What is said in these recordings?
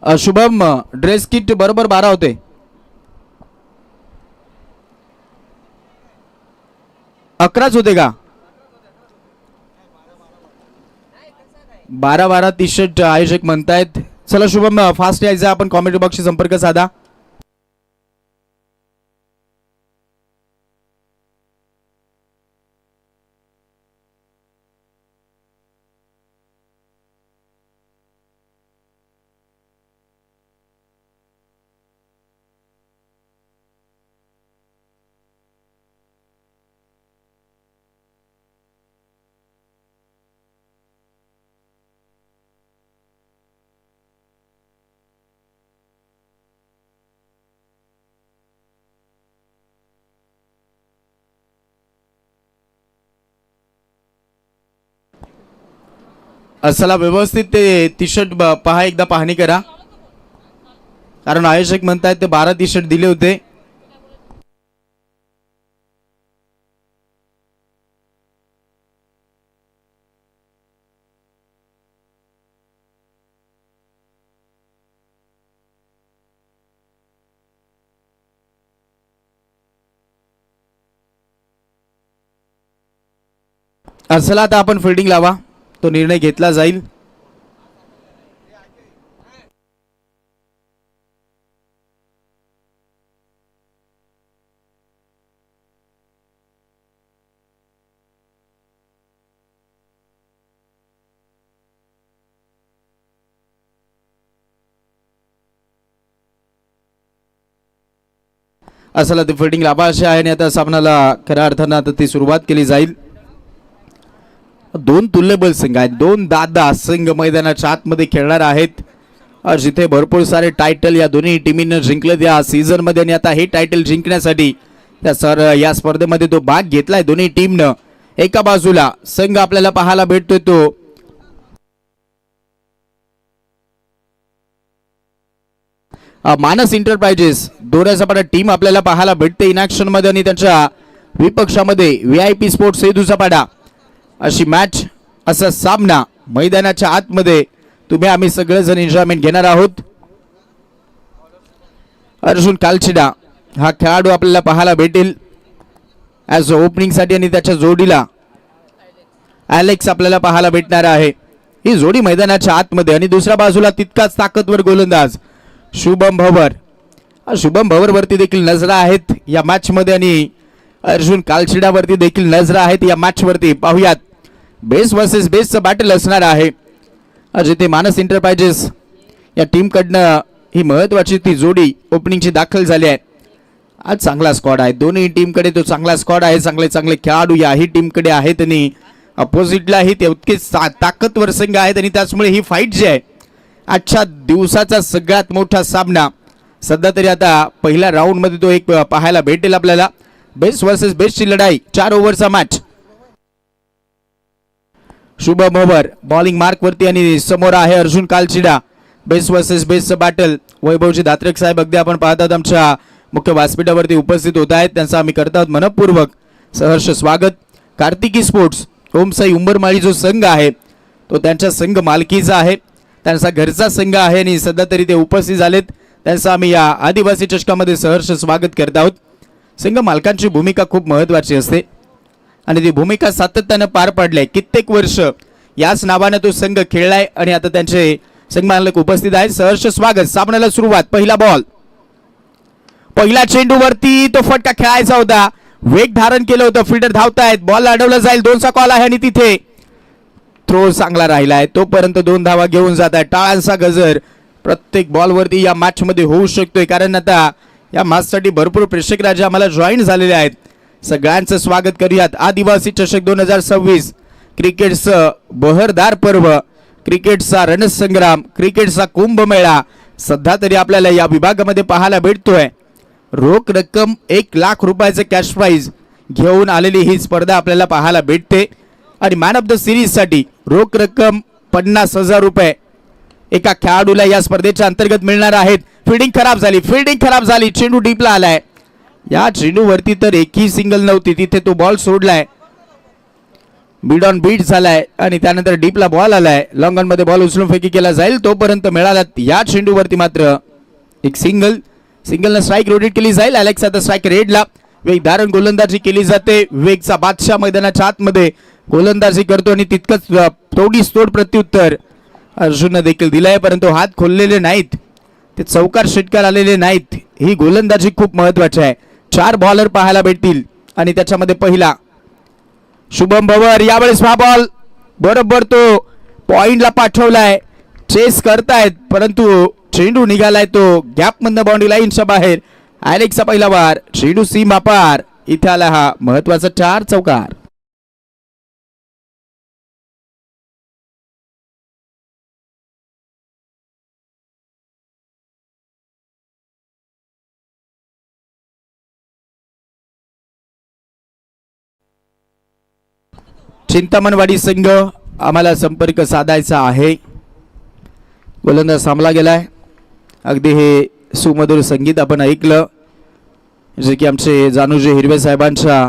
Shubham dress kit बरोबर 12 होते. 11च होते का? 12 टी शर्ट आयोजक म्हणतायत. चला शुभम फास्ट यायचं, आपण कॉमेंट बॉक्सशी संपर्क साधा. चला व्यवस्थित ते टी शर्ट पहा, एकदा पाहणी करा, कारण आयोजक म्हणतायत ते 12 टी शर्ट दिले होते. चला आता आपण फिल्डिंग लावा, तो निर्णय घेतला जाईल. असला ती फिल्डिंग लावा अशी आहे आणि आता सामन्याला खऱ्या अर्थानं आता ती सुरुवात केली जाईल. दोन तुल्यबल संघ आहेत, दोन दादा संघ मैदानाच्या आतमध्ये खेळणार आहेत, जिथे भरपूर सारे टायटल या दोन्ही टीमीनं जिंकले या सीझन मध्ये. आणि आता हे टायटल जिंकण्यासाठी या स्पर्धेमध्ये तो भाग घेतलाय दोन्ही टीमनं. एका बाजूला संघ आपल्याला पाहायला भेटतोय तो मानस इंटरप्राइजेस दोऱ्याचा टीम आपल्याला पाहायला भेटते इनॅक्शन मध्ये, आणि त्यांच्या विपक्षामध्ये VIP स्पोर्ट्स सेदूचा पाडा. अशी मॅच, असा सामना मैदानाच्या आतमध्ये तुम्ही आम्ही सगळेजण एन्जॉयमेंट घेणार आहोत. अर्जुन कालचिडा हा खेळाडू आपल्याला पाहायला भेटेल ॲज ओपनिंग साठी, आणि त्याच्या जोडीला ॲलेक्स आपल्याला पाहायला भेटणार आहे. ही जोडी मैदानाच्या आतमध्ये. आणि दुसऱ्या बाजूला तितकाच ताकदवर गोलंदाज शुभम भवर. शुभम भवर वरती देखील नजरा आहेत या मॅच मध्ये, आणि अर्जुन कालचिडावरती देखील नजरा आहेत या मॅच वरती. पाहुयात बेस वर्सेस बेसचं बॅटल असणार आहे, जिथे मानस इंटरप्राइजेस या टीम कडनं ही महत्वाची ती जोडी ओपनिंगची दाखल झाली आहे. आज चांगला स्क्वॉड आहे दोन्ही टीम कडे, तो चांगला स्क्वॉड आहे, चांगले चांगले खेळाडू याही टीम कडे आहेत, आणि अपोजिटलाही तेवढेच ताकदवर संघ आहेत. आणि त्याचमुळे ही फाईट जी आहे आजच्या दिवसाचा सगळ्यात मोठा सामना सध्या तरी आता पहिल्या राऊंड मध्ये तो एक पाहायला भेटेल आपल्याला. बेस्ट वर्सेस बेस्टची लढाई, 4 ओव्हरचा match. Shubham Bhavar bowling mark वरती, आणि समोर आहे अर्जुन कालचिडा. बेस्ट वर्सेस बेस्टचं बॅटल. वैभवजी दात्रक साहेब अगदी आपण पाहतात आमच्या मुख्य व्यासपीठावरती उपस्थित होत आहेत, त्यांचं आम्ही करत आहोत मनपूर्वक सहर्ष स्वागत. कार्तिकी स्पोर्ट्स ओमसाई उंबरमाळी जो संघ आहे तो त्यांच्या संघ मालकीचा आहे, त्यांचा घरचा संघ आहे, आणि सध्या तरी ते उपस्थित झालेत. त्यांचं आम्ही या आदिवासी चषकामध्ये सहर्ष स्वागत करत आहोत. संघ मालकांची भूमिका खूप महत्त्वाची असते, आणि ती भूमिका सातत्यानं पार पाडली. कित्येक वर्ष याच नावाने तो संघ खेळलाय, आणि आता त्यांचे संघ मालक उपस्थित आहेत. सहर्ष स्वागत. सामन्याला सुरुवात. पहिला बॉल, पहिला चेंडूवरती तो फटका खेळायचा होता, वेग धारण केलं होतं, फिल्डर धावतायत, बॉल अडवला जाईल, 2चा कॉल आहे, आणि तिथे थ्रो चांगला राहिलाय, तोपर्यंत 2 धावा घेऊन जात आहे. टाळांचा गजर प्रत्येक बॉलवरती या मॅच मध्ये होऊ शकतोय, कारण आता या मॅचसाठी भरपूर प्रेक्षक राजे आम्हाला जॉईन झालेले आहेत. सगळ्यांचं स्वागत करूयात. आदिवासी चषक 2026 क्रिकेटचं बहरदार पर्व, क्रिकेटचा रणसंग्राम, क्रिकेटचा कुंभमेळा सध्या तरी आपल्याला या विभागामध्ये पाहायला भेटतोय. रोख रक्कम 1 लाख रुपयाचं कॅश प्राइज घेऊन आलेली ही स्पर्धा आपल्याला पाहायला भेटते, आणि मॅन ऑफ द सिरीज साठी रोख रक्कम 50,000 रुपये एका खेळाडूला या स्पर्धेच्या अंतर्गत मिळणार आहेत. फिल्डिंग खराब झाली, चेंडू डीपला आलाय. या चेंडूवरती तर एकही सिंगल नव्हती, तिथे तो बॉल सोडलाय. बीड ऑन बीट झालाय आणि त्यानंतर डीपला बॉल आलाय. लॉंग ऑन मध्ये बॉल उचलून फेकी केला जाईल तोपर्यंत मिळाला या चेंडूवरती मात्र एक सिंगलनं स्ट्राईक रोटेट केली जाईल. अलेक्स आता स्ट्राईक रेडला वेगधारण गोलंदाजी केली जाते. वेगचा बादशाह मैदानाच्या आतमध्ये गोलंदाजी करतो आणि तितकंच थोडीच तोड प्रत्युत्तर अर्जुनने देखील दिलाय, परंतु हात खोललेले नाहीत, ते चौकार षटकार आलेले नाहीत. ही गोलंदाजी खूप महत्वाची आहे. 4 बॉलर पाहायला भेटतील आणि त्याच्यामध्ये पहिला शुभम भवर. यावेळेस हा बॉल बरोबर तो पॉइंटला पाठवलाय. चेस करतायत परंतु चेंडू निघालाय तो गॅप मधनं बाउंड्री लाईनच्या बाहेर. अलेक्सचा पहिला वार, चेंडू सीमा पार. इथे आला हा महत्वाचा 4 चौकार. चिंतामणवाडी संघ आम्हाला संपर्क साधायचा आहे. गोलंदाज थांबला गेलाय. अगदी हे सुमधुर संगीत आपण ऐकलं जे की आमचे जानूजी हिरवे साहेबांच्या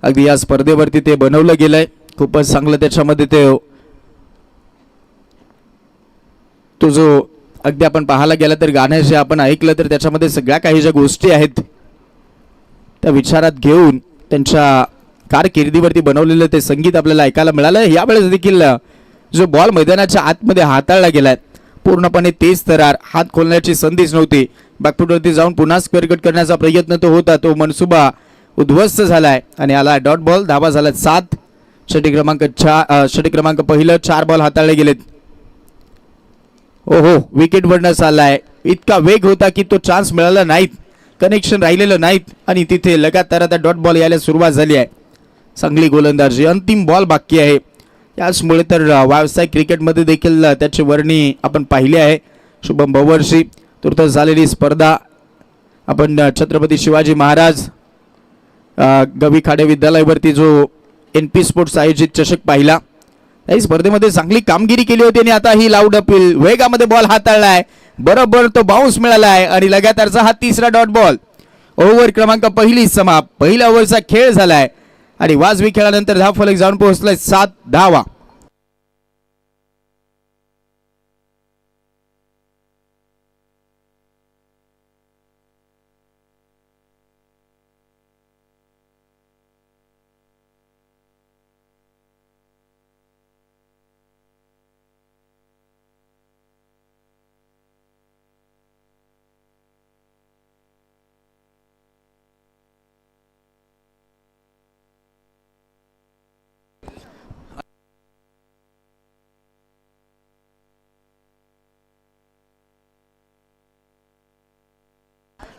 अगदी या स्पर्धेवरती ते बनवलं गेलंय. खूपच चांगलं त्याच्यामध्ये तो जो अगदी आपण पाहायला गेला तर गाणं जे आपण ऐकलं तर त्याच्यामध्ये सगळ्या काही ज्या गोष्टी आहेत त्या विचारात घेऊन त्यांच्या कारकिर्दीवरती बनवलेलं ते संगीत आपल्याला ऐकायला मिळालं. यावेळेस देखील जो बॉल मैदानाच्या आतमध्ये हाताळला गेलाय पूर्णपणे तेज तरार, हात खोलण्याची संधीच नव्हती. बॅकफुटवरती जाऊन पुन्हा स्क्वेअर कट करण्याचा प्रयत्न तो होता, तो मनसुबा उद्ध्वस्त झालाय आणि आला डॉट बॉल. धावा झाला 7. षटक क्रमांक पहिलं 4 बॉल हाताळले गेलेत. ओहो, विकेट वरनं चाललाय. इतका वेग होता की तो चान्स मिळाला नाहीत, कनेक्शन राहिलेलं नाहीत आणि तिथे लगातार आता डॉट बॉल यायला सुरुवात झाली आहे. चांगली गोलंदाजी, अंतिम बॉल बाकी आहे. याचमुळे तर व्यावसायिक क्रिकेटमध्ये देखील त्याची वर्णी आपण पाहिली आहे. शुभम भवरशी तुर्त झालेली स्पर्धा आपण छत्रपती शिवाजी महाराज गवी खाडे विद्यालयावरती जो NP स्पोर्ट्स आयोजित चषक पाहिला. या स्पर्धेमध्ये चांगली कामगिरी केली होती आणि आता ही लाऊड अपील वेगामध्ये बॉल हाताळलाय. बरोबर तो बाउन्स मिळालाय आणि लगातारचा हा 3रा डॉट बॉल. ओव्हर क्रमांक पहिली समाप्त. पहिल्या ओव्हरचा खेळ झालाय आणि वाजवी खेळानंतर धावफलक जाऊन पोहोचलाय 7 धावा.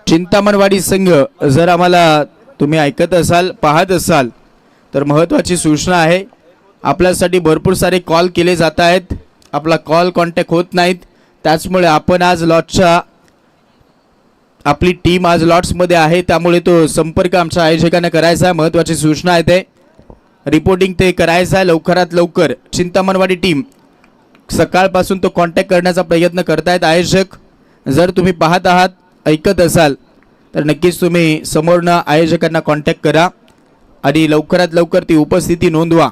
चिंतामणवाडी संघ जर आम्हाला तुम्ही ऐकत असाल, पाहत असाल तर महत्त्वाची सूचना आहे. आपल्यासाठी भरपूर सारे कॉल केले जात आहेत, आपला कॉल कॉन्टॅक्ट होत नाहीत. त्याचमुळे आपण आज लॉट्सच्या आपली टीम आज लॉट्समध्ये आहे, त्यामुळे तो संपर्क आमच्या आयोजकांना करायचा आहे. महत्त्वाची सूचना आहे, ते रिपोर्टिंग ते करायचं आहे लवकरात लवकर. चिंतामणवाडी टीम सकाळपासून तो कॉन्टॅक्ट करण्याचा प्रयत्न करतायत आयोजक. जर तुम्ही पाहत आहात, ऐकत असाल तर नक्कीच तुम्ही समोरनं आयोजकांना कॉन्टॅक्ट करा आणि लवकरात लवकर ती उपस्थिती नोंदवा.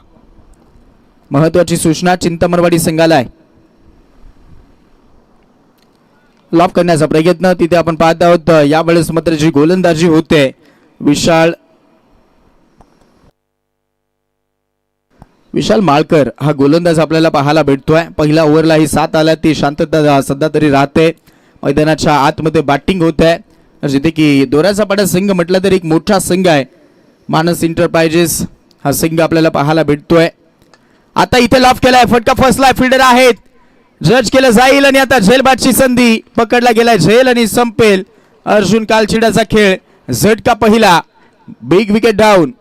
महत्त्वाची सूचना चिंतामणवाडी संघाला आहे. लॉक करण्याचा प्रयत्न तिथे आपण पाहत आहोत. यावेळेस मात्र जी गोलंदाजी होते विशाल माळकर हा गोलंदाज आपल्याला पाहायला भेटतोय. पहिल्या ओव्हरलाही 7 आल्या, ती शांतता सध्या तरी राहते. मैदानाच्या आतमध्ये बॅटिंग होत आहे, जिथे की दोऱ्याचा पाडा संघ म्हटलं तर एक मोठा संघ आहे मानस इंटरप्राइजेस. हा संघ आपल्याला पाहायला भेटतोय. आता इथे लॉफ केलाय, फटका फसलाय, फिल्डर आहेत, जज केलं जाईल आणि आता झेलबादची संधी पकडला गेलाय. झेल आणि संपेल अर्जुन कालचिडाचा खेळ. झटका पहिला, बिग विकेट डाऊन.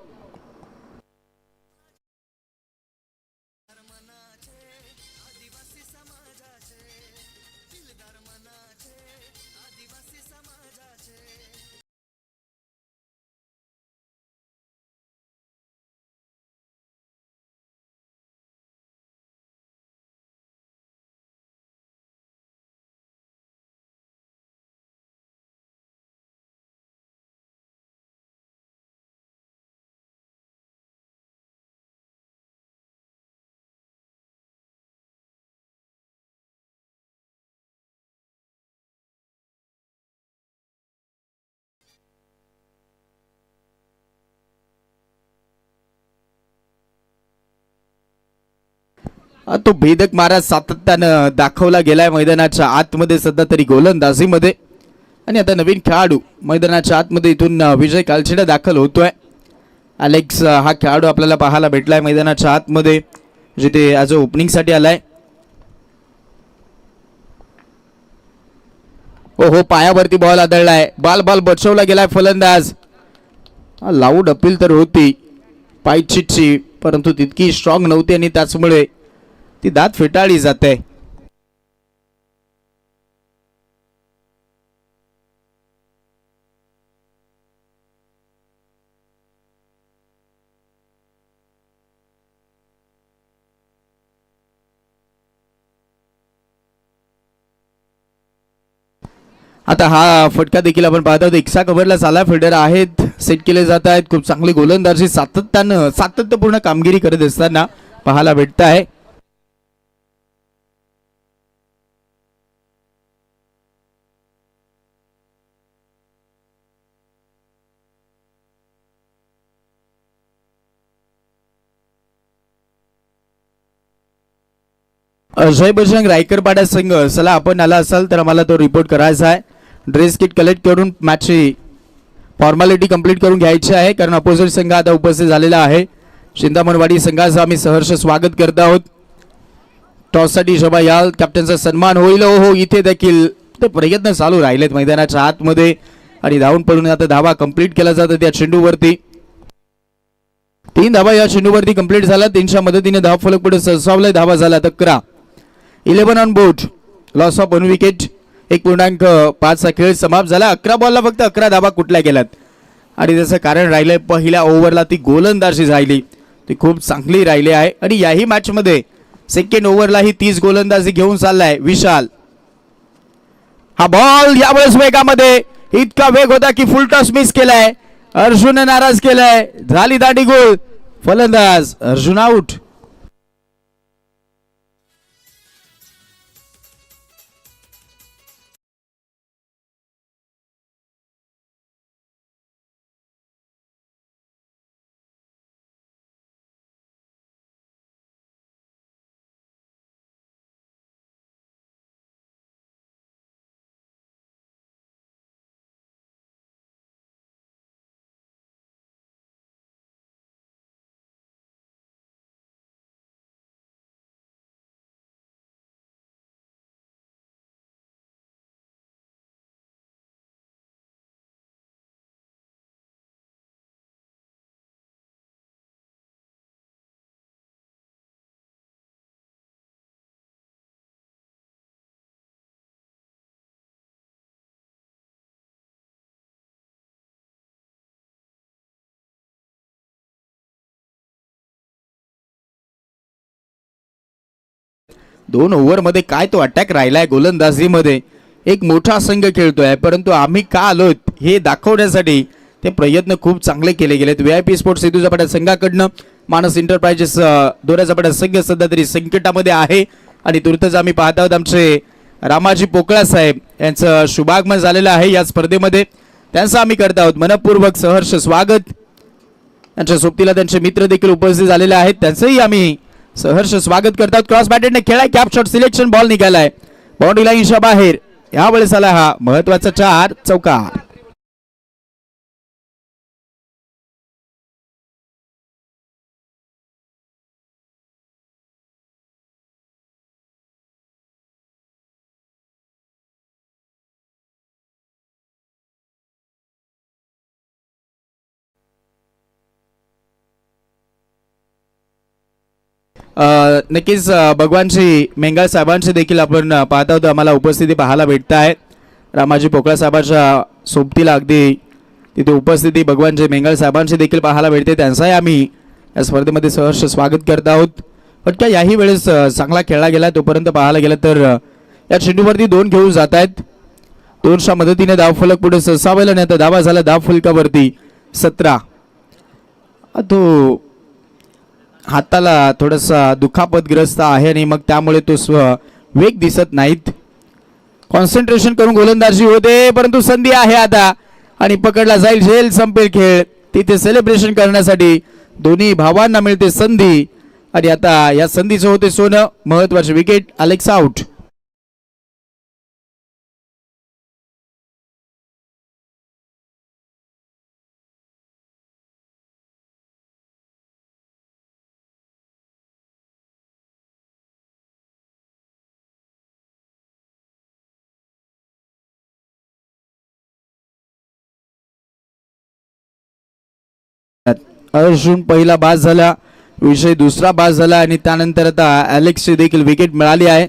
तो भेदक मारा सातत्यानं दाखवला गेलाय मैदानाच्या आतमध्ये सध्या तरी गोलंदाजीमध्ये. आणि आता नवीन खेळाडू मैदानाच्या आतमध्ये इथून विजय कालछिडा दाखल होतोय. अलेक्स हा खेळाडू आपल्याला पाहायला भेटलाय मैदानाच्या आतमध्ये, जिथे ॲज अ ओपनिंगसाठी आलाय. हो पायावरती बॉल आदळलाय, बॉल बचवला गेलाय. फलंदाज लाऊड अपील तर होती पायचीटची, परंतु तितकी स्ट्रॉंग नव्हती आणि त्याचमुळे ती दात फेटाळली जाते. आता हा फटका देखील आपण पाहत आहोत. एक्सा कव्हरला साला फिल्डर आहेत, सेट केले जात आहेत. खूप चांगली गोलंदाजी सातत्यपूर्ण कामगिरी करत असताना पाहायला भेटत आहे. जय बजरंग रायकरपाडा संघ, चला आपण आला असाल तर आम्हाला तो रिपोर्ट करायचा आहे. ड्रेस किट कलेक्ट करून मॅचची फॉर्मॅलिटी कंप्लीट करून घ्यायची आहे, कारण अपोजिट संघ आता उपस्थित झालेला आहे. चिंतामणवाडी संघाचं आम्ही सहर्ष स्वागत करत आहोत. टॉससाठी शोभा याल, कॅप्टनचा सन्मान होईल. हो इथे देखील ते प्रयत्न चालू राहिलेत मैदानाच्या आतमध्ये आणि धावून पडून आता धावा कंप्लीट केला जातो त्या चेंडूवरती. 3 धावा या चेंडूवरती कंप्लीट झाला. 3च्या मदतीने धाव फलक पुढे सरसावलाय. धावा झाला 11. 11 on board, loss of 1 wicket. 1.5 चा खेळ समाप्त झाला. 11 बॉलला फक्त 11 धावा कुठल्या गेल्यात आणि त्याचं कारण राहिलंय पहिल्या ओव्हरला ती गोलंदाजी राहिली, ती खूप चांगली राहिली आहे. आणि याही मॅच मध्ये सेकंड ओव्हरलाही 30 गोलंदाजी घेऊन चाललाय विशाल. हा बॉल यावेळेस वेगामध्ये इतका वेग होता की फुल टॉस मिस केलाय. अर्जुन नाराज केलाय, झाली दांडी गोल. फलंदाज अर्जुन आउट. दोन ओव्हरमध्ये काय तो अटॅक राहिलाय गोलंदाजीमध्ये. एक मोठा संघ खेळतोय, परंतु आम्ही का आलोय हे दाखवण्यासाठी ते प्रयत्न खूप चांगले केले गेलेत. VIP स्पोर्ट्स सेतू झपाटा संघाकडनं मानस एंटरप्राइजेस दोरा झपाटा संघ सध्या तरी संकटामध्ये आहे आणि तुर्तच आम्ही पाहत आहोत आमचे रामाजी पोकळा साहेब यांचं शुभागमन झालेलं आहे या स्पर्धेमध्ये. त्यांचं आम्ही करत आहोत मनपूर्वक सहर्ष स्वागत. त्यांच्या सोबतीला त्यांचे मित्र देखील उपस्थित झालेले आहेत, त्यांचंही आम्ही सहर्ष स्वागत करतात. क्रॉस बॅटेडने खेळाय, कॅप शॉट सिलेक्शन, बॉल निघालाय बाउंड्री लाईनच्या बाहेर. यावेळेस आला हा महत्वाचा 4 चौकार. नक्कीच भगवानजी मेंगाळ साहेबांची देखील आपण पाहत आहोत, आम्हाला उपस्थिती पाहायला भेटत आहे. रामाजी पोकळा साहेबांच्या सोबतीला अगदी तिथे उपस्थिती भगवानजी मेंगाळ साहेबांची देखील पाहायला भेटते. त्यांचाही आम्ही या स्पर्धेमध्ये सहर्ष स्वागत करत आहोत. फटका याही वेळेस चांगला खेळला गेला. तोपर्यंत पाहायला गेलं तर या चेंडूवरती 2 घेऊन जात आहेत. 2च्या मदतीने धाव फलक पुढे सरसावला नाही. आता धावा झाला धाव फलकावरती 17. तो हाताला थोडासा दुखापतग्रस्त आहे आणि मग त्यामुळे तो वेग दिसत नाहीत. कॉन्सन्ट्रेशन करून गोलंदाजी होते, परंतु संधी आहे आता आणि पकडला जाईल. झेल संपेल खेळ. तिथे सेलिब्रेशन करण्यासाठी दोन्ही भावांना मिळते संधी. आणि आता या संधीचं होते सोनं. महत्वाचे विकेट. Alex out. अर्जुन पहिला बाद झाला, विषय दुसरा बाद झाला आणि त्यानंतर आता अलेक्सची देखील विकेट मिळाली आहे.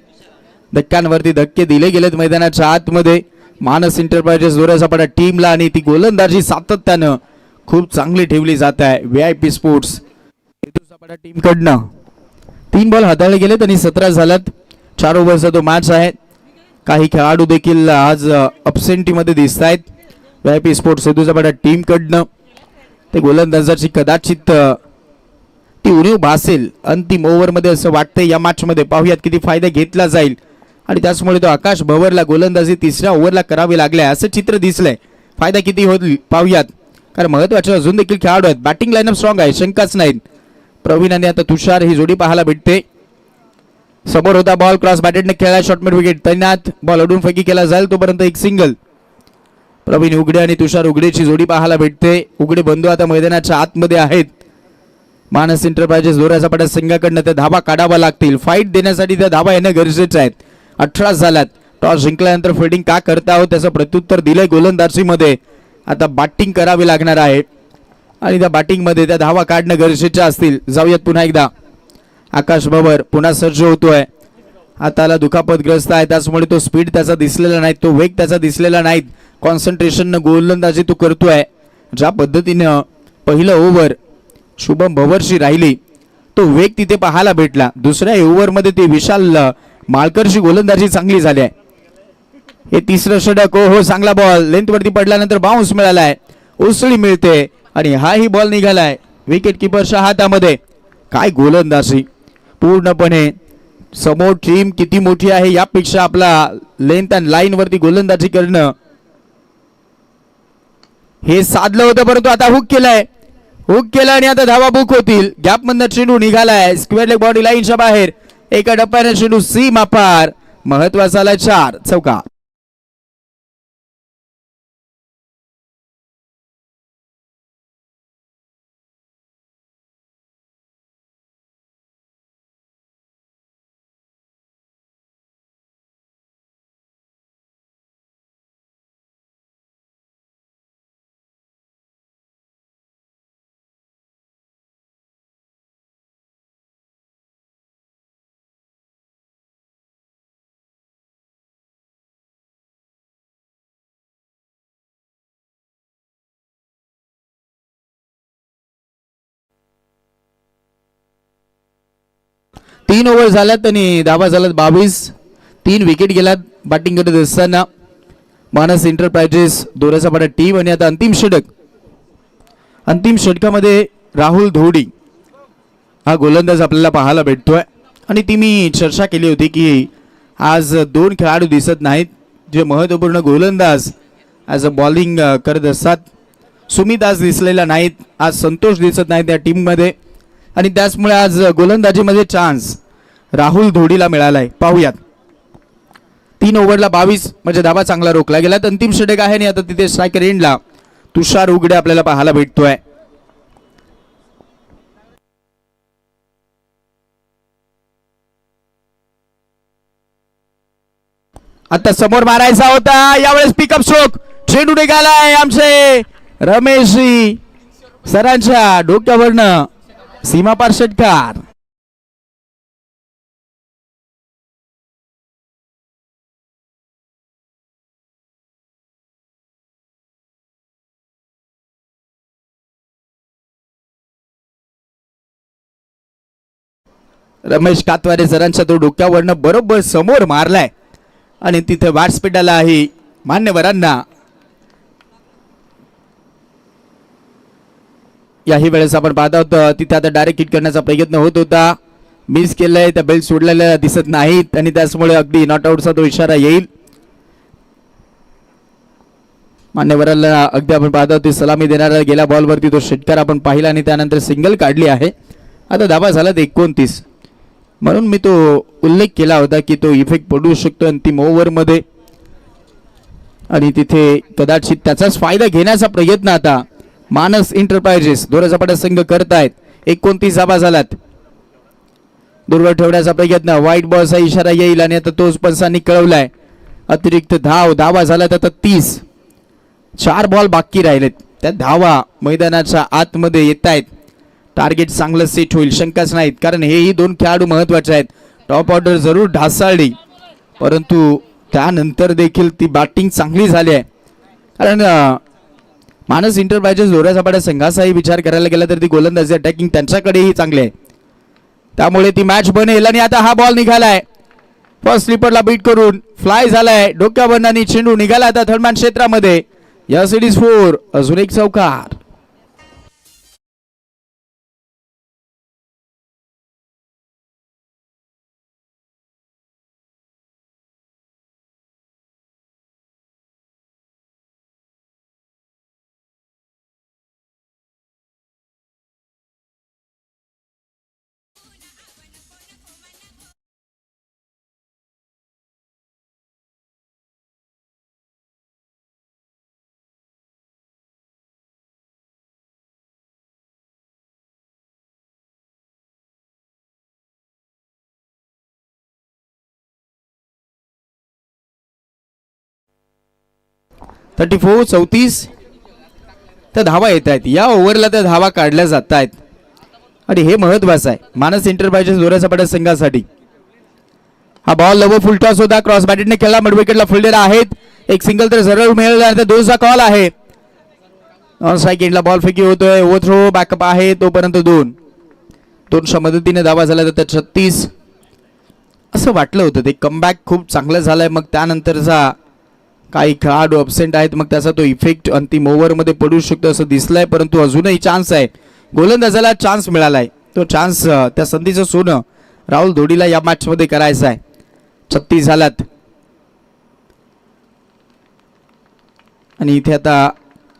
धक्क्यांवरती धक्के दिले गेलेत मैदानाच्या आतमध्ये. मानस एंटरप्राइजेस जोरासपाटा टीमला आणि ती गोलंदाजी सातत्यानं खूप चांगली ठेवली जात आहे. VIP स्पोर्ट्स सपाटा टीम कडनं 3 बॉल हाताळले गेलेत आणि 17 झाल्यात. 4 ओव्हरचा तो मॅच आहे. काही खेळाडू देखील आज अबसेंटी मध्ये दिसत आहेत. VIP स्पोर्ट्स सपाटा टीम कडनं ते गोलंदाजाची कदाचित ती उणीव भासेल अंतिम ओव्हरमध्ये असं वाटतंय. या मॅचमध्ये पाहूयात किती फायदा घेतला जाईल आणि त्याचमुळे तो आकाश भवरला गोलंदाजी तिसऱ्या ओव्हरला करावी लागली असं चित्र दिसलंय. फायदा किती होईल पाहूयात, कारण महत्वाचे अजून देखील खेळाडू आहेत. बॅटिंग लाईनअप स्ट्रॉंग आहे, शंकाच नाही. प्रवीण आणि आता तुषार ही जोडी पाहायला भेटते. समोर होता बॉल, क्रॉस बॅटेडने खेळला, शॉर्ट मिड विकेट तैनात. बॉल अडून फैकी केला जाईल तोपर्यंत एक सिंगल. प्रवीण उघडे आणि तुषार उघडेची जोडी पाहायला भेटते. उघडे बंधू आता मैदानाच्या आतमध्ये आहेत. मानस एंटरप्राइजेस जोराचा पडा संघाकडनं त्या धाबा काढावा लागतील. फाईट देण्यासाठी त्या धाबा येणं गरजेचं आहे. 18 झाल्यात. टॉस जिंकल्यानंतर फिल्डिंग का करता आहोत त्याचं प्रत्युत्तर दिलंय गोलंदाजीमध्ये. आता बॅटिंग करावी लागणार आहे आणि त्या बॅटिंगमध्ये त्या धावा काढणं गरजेच्या असतील. जाऊयात पुन्हा एकदा. आकाश भवर पुन्हा सज्ज होतोय. हाताला दुखापतग्रस्त आहे, त्याचमुळे तो स्पीड त्याचा दिसलेला नाही, तो वेग त्याचा दिसलेला नाही. कॉन्सन्ट्रेशन गोलंदाजी तो करतोय. ज्या पद्धतीनं पहिलं ओव्हर शुभम भवरची राहिली तो वेग तिथे पाहायला भेटला. दुसऱ्या ओव्हरमध्ये ती विशाल माळकरची गोलंदाजी चांगली झाली आहे. हे तिसरं षटक. हो चांगला बॉल लेंथवरती पडल्यानंतर बाउन्स मिळालाय, उसळी मिळते आणि हाही बॉल निघालाय विकेट किपरच्या हातामध्ये. काय गोलंदाजी पूर्णपणे. समोर टीम किती मोठी आहे यापेक्षा आपला लेंथ अँड लाईन वरती गोलंदाजी करणं हे साधलं होतं, परंतु आता हुक केलाय. हुक केला आणि आता धावा बुक होतील. गॅप मधनं चेंडू निघालाय स्क्वेअर लेग बॉडी लाईनच्या बाहेर. एका टप्प्याने चेंडू सीमा पार. महत्वाचा आला 4 चौका. तीन ओव्हर झाल्यात आणि धावा झाल्यात 22. 3 विकेट गेल्यात बॅटिंग करत असताना मानस एंटरप्राइजेस दोऱ्याचा पाडा टीम. आणि आता अंतिम षटक. अंतिम षटकामध्ये राहुल धोडी हा गोलंदाज आपल्याला पाहायला भेटतोय. आणि ती मी चर्चा केली होती की आज 2 खेळाडू दिसत नाहीत जे महत्त्वपूर्ण गोलंदाज ॲज अ बॉलिंग करत असतात. सुमित आज दिसलेला नाहीत, आज संतोष दिसत नाही त्या टीममध्ये आणि त्याचमुळे आज गोलंदाजीमध्ये चान्स राहुल धोडीला मिळालाय. पाहूयात. 3 ओव्हरला 22 म्हणजे धावा चांगला रोखला गेला. अंतिम षटक आहे आणि आता तिथे स्ट्रायकर एंडला तुषार उघडे आपल्याला पाहायला भेटतोय. आता समोर मारायचा होता, यावेळेस पिकअप स्ट्रोक. चेंडू निघालाय आमचे रमेश सरांच्या डोक्यावरनं सीमापार षटकार. रमेश कातवारे सरांच्या तो डोक्यावरनं बरोबर समोर मारलाय आणि तिथे व्यासपीठाला आहे मान्यवरांना. याही वेळेस आपण पाहत आहोत तिथे आता डायरेक्ट हिट करण्याचा प्रयत्न होत होता, मिस केलंय. त्या बेल्ट सोडलेल्या दिसत नाहीत आणि त्याचमुळे अगदी नॉट आउटचा तो इशारा येईल. मान्यवरांना अगदी आपण पाहत आहोत सलामी देणारा गेल्या बॉलवरती तो षटकार आपण पाहिला आणि त्यानंतर सिंगल काढली आहे. आता धावा झाल्यात 29. म्हणून मी तो उल्लेख केला होता की तो इफेक्ट पडू शकतो अंतिम ओव्हरमध्ये आणि तिथे कदाचित त्याचाच फायदा घेण्याचा प्रयत्न आता मानस एंटरप्राइजेस दोरझापाटा संघ करतायत. 29 धावा झाल्यात. दूरवर ठेवण्याचा प्रयत्न, वाईट बॉलचा इशारा येईल आणि आता तोच पंचांनी कळवलाय. अतिरिक्त धावा झाल्यात आता 30. 4 बॉल बाकी राहिलेत. त्या धावा मैदानाच्या आतमध्ये येत आहेत. टार्गेट चांगलं सेट होईल शंकाच नाहीत, कारण हेही 2 खेळाडू महत्वाचे आहेत. टॉप ऑर्डर जरूर ढासळली, परंतु त्यानंतर देखील ती बॅटिंग चांगली झाली आहे. कारण मानस एंटरप्राइजेस दोरझापाटा संघाचाही विचार करायला गेला तर ती गोलंदाजी अटॅकिंग त्यांच्याकडेही चांगली आहे. त्यामुळे ती मॅच बनेल. आणि आता हा बॉल निघालाय फर्स्ट स्लीपरला बीट करून फ्लाय झालाय. डोक्यावर आणि चेंडू निघाला आता थर्डमॅन क्षेत्रामध्ये. या सिरीज 4 अजून एक चौकार. थर्टी 34 त्या धावा येत आहेत. या ओव्हरला त्या धावा काढल्या जात आहेत आणि हे महत्वाचं आहे मानस एंटरप्राइजेस दोरझापाटा संघासाठी. हा बॉल लव फुल टॉस होता. क्रॉस बॅटेडने खेळला. मिड विकेटला फिल्डर आहेत. एक सिंगल तर जरूर मिळाला. 2चा कॉल आहे. ऑन स्ट्राइक एंडला बॉल फेकी होतोय. ओव्हर थ्रो बॅकअप आहे तोपर्यंत 2च्या मदतीने धावा झाला तर 36. असं वाटलं होतं ते कमबॅक खूप चांगलं झालंय. मग त्यानंतरचा काही खेळाडू अब्सेंट आहेत, मग त्याचा तो इफेक्ट अंतिम ओव्हरमध्ये पडू शकतो असं दिसलंय. परंतु अजूनही चान्स आहे. गोलंदाजाला चान्स मिळालाय. तो चान्स त्या संधीचं सोनं राहुल धोडीला या मॅचमध्ये करायचं आहे. 36 झाल्यात आणि इथे आता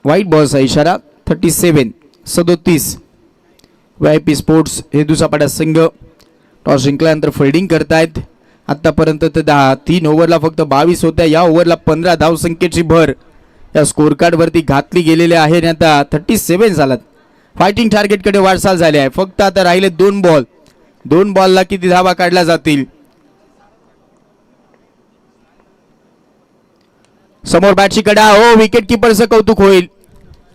व्हाईट बॉलचा इशारा. 37 VIP स्पोर्ट्स हेदूसापाटा संघ टॉस जिंकल्यानंतर फिल्डिंग करतायत. आतापर्यंत 3 ओव्हरला फक्त 22 होत्या. या ओव्हरला 15 धावसंख्येची भर या स्कोर कार्ड वरती घातली गेलेली आहे आणि आता 37 झालात. फायटिंग टार्गेटकडे वाटचाल झाली आहे. फक्त आता राहिले 2 बॉल. 2 बॉलला किती धावा काढल्या जातील. समोर बॅटची कडा. हो, विकेट किपरचं कौतुक होईल.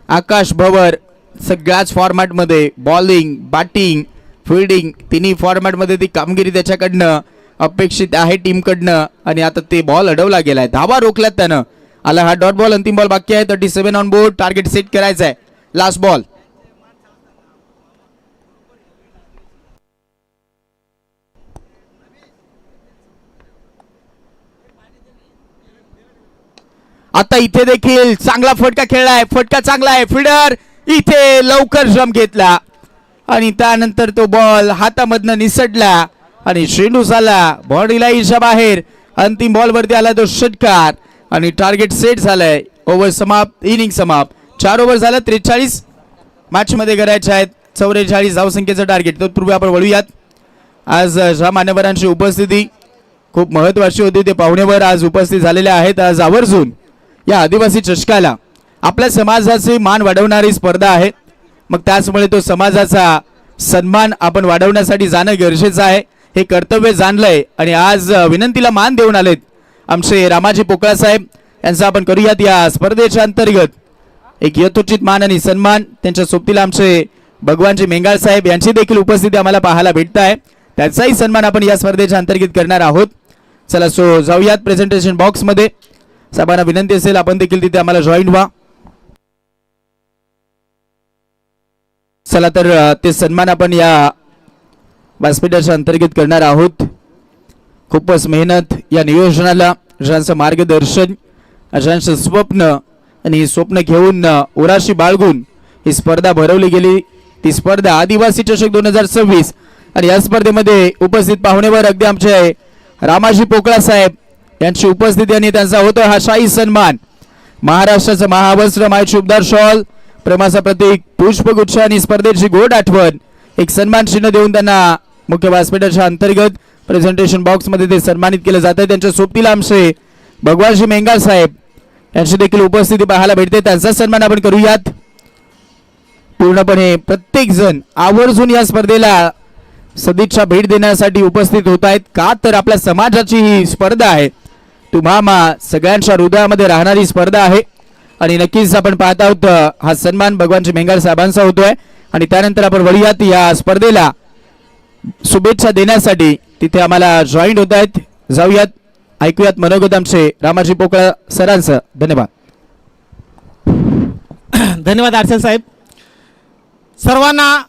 आकाश भवर सगळ्याच फॉर्मॅटमध्ये बॉलिंग बॅटिंग फिल्डिंग तिन्ही फॉर्मॅटमध्ये ती कामगिरी त्याच्याकडनं अपेक्षित आहे टीमकडनं. आणि आता ते बॉल अडवला गेलाय. धावा रोखल्यात त्यानं. आला हा डॉट बॉल. अंतिम बॉल बाकी आहे. 37 ऑन बोर्ड. टार्गेट सेट करायचं आहे. Last ball. आता इथे देखील चांगला फटका खेळलाय. फटका चांगला आहे. फिल्डर इथे लवकर जम घेतला आणि त्यानंतर तो बॉल हातामधनं निसटला आणि चेंडू झाला बॉडीला इशा बाहेर. अंतिम बॉल वरती आला तो षटकार आणि टार्गेट सेट झालाय. ओव्हर समाप्त. इनिंग समाप्त. 4 ओव्हर झाला. 43 मॅच मध्ये करायचे आहेत. 44 धावसंख्येचं टार्गेट. तत्पूर्वी आपण वळूयात. आज ज्या मान्यवरांची उपस्थिती खूप महत्वाची होती ते पाहुणेवर आज उपस्थित झालेले आहेत. आज आवर्जून या आदिवासी चषकाला आपल्या समाजाचे मान वाढवणारी स्पर्धा आहे. मग त्याचमुळे तो समाजाचा सन्मान आपण वाढवण्यासाठी जाणं गरजेचं आहे. हे कर्तव्य जाणलंय आणि आज विनंतीला मान देऊन आलेत आमचे रामाजी पोकळा साहेब. यांचं आपण करूयात या स्पर्धेच्या अंतर्गत एक यथोचित मान आणि सन्मान. त्यांच्या सोबतीला आमचे भगवानजी मेंगाळ साहेब यांची देखील उपस्थिती आम्हाला पाहायला भेटत आहे. त्याचाही सन्मान आपण या स्पर्धेच्या अंतर्गत करणार आहोत. चला सो जाऊयात प्रेझेंटेशन बॉक्स मध्ये. साहेबांना विनंती असेल आपण देखील तिथे आम्हाला जॉईन व्हा. चला तर ते सन्मान आपण या व्यासपीठाच्या अंतर्गत करणार आहोत. खूपच मेहनत या नियोजनाला, ज्यांचं मार्गदर्शन, ज्यांचं स्वप्न आणि स्वप्न घेऊन उराशी बाळगून ही स्पर्धा भरवली गेली. ती स्पर्धा आदिवासी चषक 2026 आणि या स्पर्धेमध्ये उपस्थित पाहुणेवर अगदी आमचे रामाजी पोकळा साहेब यांची उपस्थिती आणि त्यांचा होतो हा शाही सन्मान. महाराष्ट्राचं महावस्त्र, मायची उबदार शॉल, प्रेमाचं प्रतीक, पुष्पगुच्छ आणि स्पर्धेची गोड आठवण एक सन्मान चिन्ह देऊन त्यांना मुख्य व्यासपीठाच्या अंतर्गत प्रेझेंटेशन बॉक्स मध्ये ते सन्मानित केलं जात आहे. त्यांच्या सोबतीला आमचे भगवानजी मेंगार साहेब यांची देखील उपस्थिती पाहायला भेटते. त्यांचा सन्मान आपण करूयात. पूर्णपणे प्रत्येक जण आवर्जून या स्पर्धेला सदिच्छा भेट देण्यासाठी उपस्थित होत आहेत. का तर आपल्या समाजाची ही स्पर्धा आहे, तुम्हा सगळ्यांच्या हृदयामध्ये राहणारी स्पर्धा आहे. आणि नक्कीच आपण पाहत आहोत हा सन्मान भगवानजी मेंगार साहेबांचा होतोय. आणि त्यानंतर आपण वळूयात या स्पर्धेला शुभेच्छा देण्यासाठी तिथे आम्हाला जॉईंट होत आहेत. जाऊयात, ऐकूयात मनोगत आमचे रामाजी पोकळा सरांचं. धन्यवाद. धन्यवाद आरसेल साहेब. सर्वांना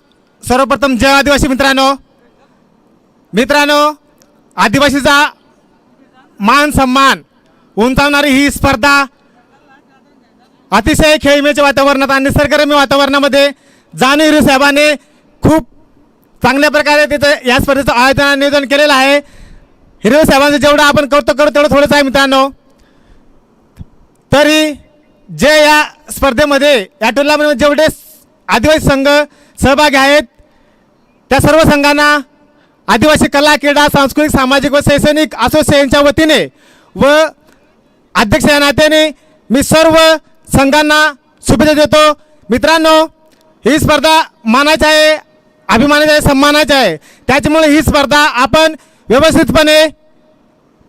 सर्वप्रथम जय आदिवासी मित्रांनो. आदिवासीचा मान सन्मान उंचावणारी ही स्पर्धा अतिशय खेळीमेळीच्या वातावरणात आणि निसर्गरम्य वातावरणामध्ये जानू हिरे साहेबांनी खूप चांगल्या प्रकारे तिथं या स्पर्धेचं आयोजन नियोजन केलेलं आहे. हिरे साहेबांचं जेवढं आपण कौतुक करू तेवढं थोडंच आहे मित्रांनो. तरी जे या स्पर्धेमध्ये या टुर्नामेंटमध्ये जेवढे आदिवासी संघ सहभागी आहेत त्या सर्व संघांना आदिवासी कला, क्रीडा, सांस्कृतिक, सामाजिक व शैक्षणिक असोसिएशनच्या वतीने व अध्यक्ष या नात्याने मी सर्व संघांना शुभेच्छा देतो. मित्रांनो, ही स्पर्धा मानाची आहे, अभिमानाची आहे, सन्मानाची आहे. त्याच्यामुळे ही स्पर्धा आपण व्यवस्थितपणे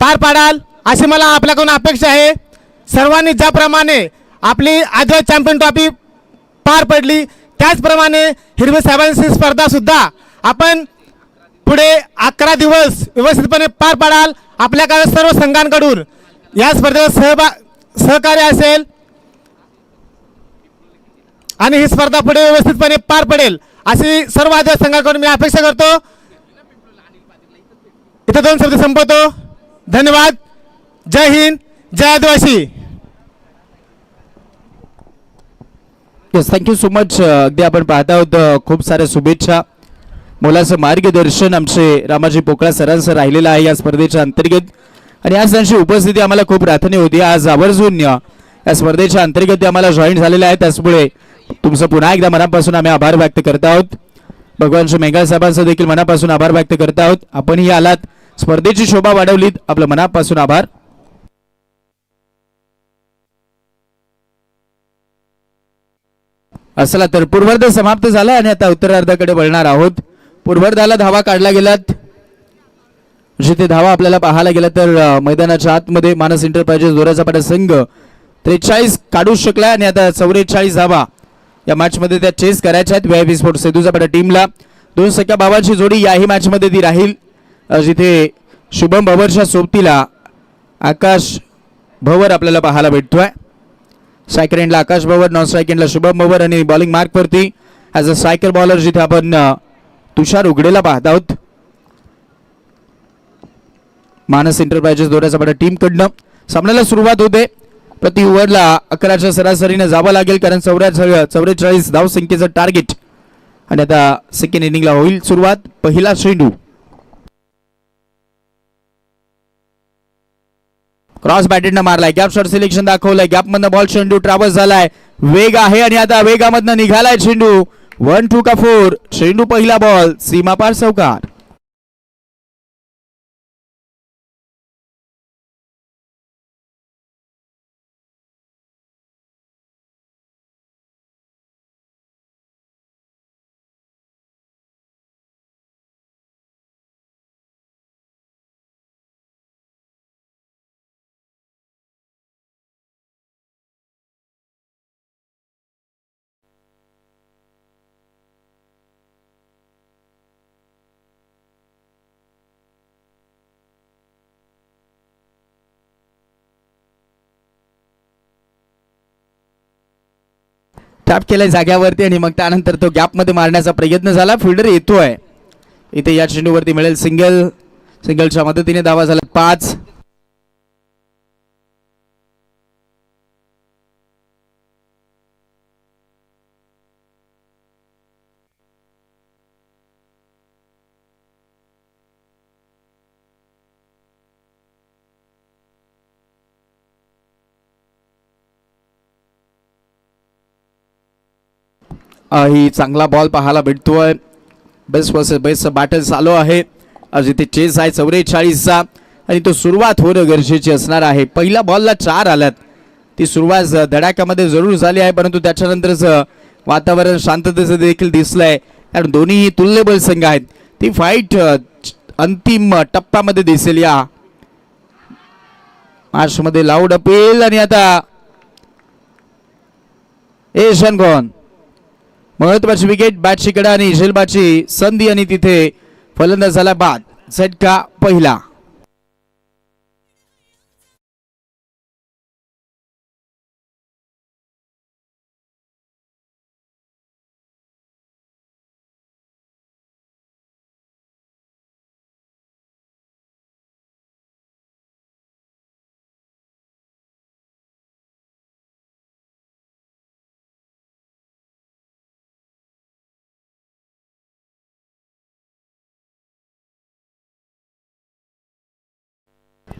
पार पाडाल अशी मला आपल्याकडून अपेक्षा आहे. सर्वांनी ज्याप्रमाणे आपली आदिवासी चॅम्पियन ट्रॉफी पार पडली त्याचप्रमाणे हिरवे साहेबांची स्पर्धा सुद्धा आपण पुढे 11 दिवस व्यवस्थितपणे पार पाडाल. आपल्याकडे सर्व संघांकडून या स्पर्धेला सहकार्य असेल आणि ही स्पर्धा पुढे व्यवस्थितपणे पार पडेल अशी सर्व आदिवासी संघांकडून मी अपेक्षा करतो. इथे 2 शब्द संपवतो. धन्यवाद. जय हिंद, जय आदिवासी. Yes, thank you so much. अगदी आपण पाहत आहोत खूप साऱ्या शुभेच्छा. मोलाचं मार्गदर्शन आमचे रामाजी पोकळा सरांचं राहिलेलं आहे या स्पर्धेच्या अंतर्गत. आणि आज त्यांची उपस्थिती आम्हाला खूप प्रार्थनीय होती. आज आवर्जून या स्पर्धेच्या अंतर्गत आम्हाला जॉईन झालेले आहे. त्याचमुळे तुमचं पुन्हा एकदा मनापासून आम्ही आभार व्यक्त करत आहोत. भगवानजी मेंगार साहेबांचं देखील मनापासून आभार व्यक्त करत आहोत. आपणही आलात, स्पर्धेची शोभा वाढवलीत, आपलं मनापासून आभार. असला तर पूर्वार्ध समाप्त झाला आणि आता उत्तरार्धाकडे वळणार आहोत. पूर्वार्धाला धावा काढला गेलात. जिथे धावा आपल्याला पाहायला गेला तर मैदानाच्या आतमध्ये मानस एंटरप्राइजेस दोराचापाडा संघ 43 काढू शकला आणि आता 44 धावा या मॅच मध्ये त्या चेस करायच्या आहेत. व्हीआयपी स्पोर्ट्स सेदूचापाडा टीमला 2 सख्या भावांची जोडी याही मॅच मध्ये ती राहील. जिथे शुभम भवरच्या सोबतीला आकाश भवर आपल्याला पाहायला भेटतोय. स्ट्रायकर एंडला आकाश भवर, नॉन स्ट्रायक एंडला शुभम भवर आणि बॉलिंग मार्क वरती ॲज अ स्ट्रायकर बॉलर जिथे आपण तुषार उघडेला पाहत आहोत. मानस एंटरप्राइजेस दोराचापाडा टीम कडनं सामन्याला सुरुवात होते. प्रति ओव्हरला 11च्या सरासरीने जावं लागेल कारण 44 धाव संख्येचं टार्गेट. आणि आता सेकंड इनिंगला होईल सुरुवात. पहिला चेंडू क्रॉस बॅटेडनं मारलाय. गॅप शॉट सिलेक्शन दाखवलंय. गॅप मधनं बॉल चेंडू ट्रॅव्हल्स झालाय. वेग आहे आणि आता वेगामधनं निघालाय चेंडू. 1-2 का 4. चेंडू पहिला बॉल सीमापार चौकार. टॅप केलाय जाग्यावरती आणि मग त्यानंतर तो गॅप मध्ये मारण्याचा प्रयत्न झाला. फिल्डर येतोय. इथे या चेंडूवरती मिळेल सिंगल. सिंगलच्या मदतीने धावा झाला 5. ही चांगला बॉल पाहायला भेटतोय. बेस्ट वर्सेस बेस्ट बॅटल चालू आहे. आज इथे चेस आहे 44चा आणि तो सुरुवात होणं गरजेची असणार आहे. पहिल्या बॉलला 4 आल्यात. ती सुरुवात धडाक्यामध्ये जरूर झाली आहे, परंतु त्याच्यानंतरच वातावरण शांततेचं देखील दिसलंय, कारण दोन्ही तुल्यबळ संघ आहेत. ती फाईट अंतिम टप्प्यामध्ये दिसेल या मॅच मध्ये. लाऊड अपील आणि आता एशनगॉन महत्वाची विकेट बॅटची कडा आणि झेलबाची संधी आणि तिथे फलंदाजाला बाद. झटका पहिला.